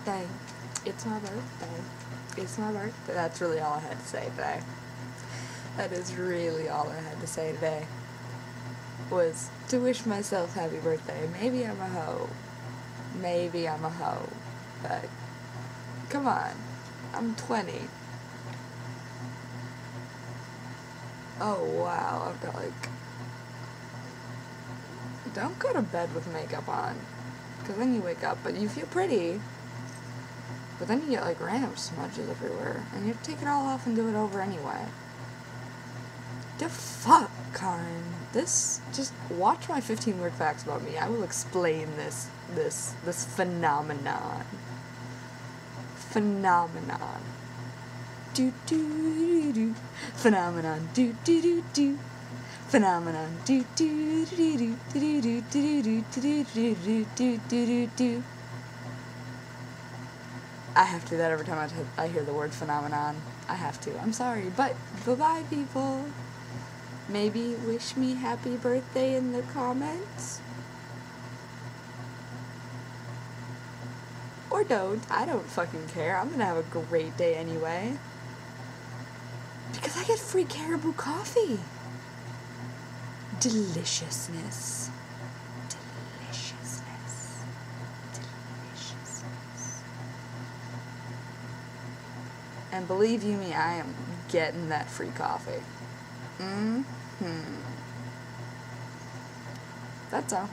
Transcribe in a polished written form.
birthday. It's my birthday. It's my birthday. That's really all I had to say today. That is really all I had to say today. Was to wish myself happy birthday. Maybe I'm a hoe. Maybe I'm a hoe. But, come on. I'm 20. Oh, wow. I've got, like... Don't go to bed with makeup on. Because then you wake up, but you feel pretty. But then you get, like, random smudges everywhere. And you have to take it all off and do it over anyway. The fuck, Karen? Just watch my 15-word facts about me. I will explain this phenomenon. Phenomenon. Do do do. Phenomenon. Do do do do. Phenomenon. Do do do do do do do do do do do do. I have to do that every time I hear the word phenomenon. I have to. I'm sorry, but bye-bye, people. Maybe wish me happy birthday in the comments. Or don't. I don't fucking care. I'm gonna have a great day anyway. Because I get free Caribou coffee. Deliciousness. Deliciousness. Deliciousness. And believe you me, I am getting that free coffee. That's all.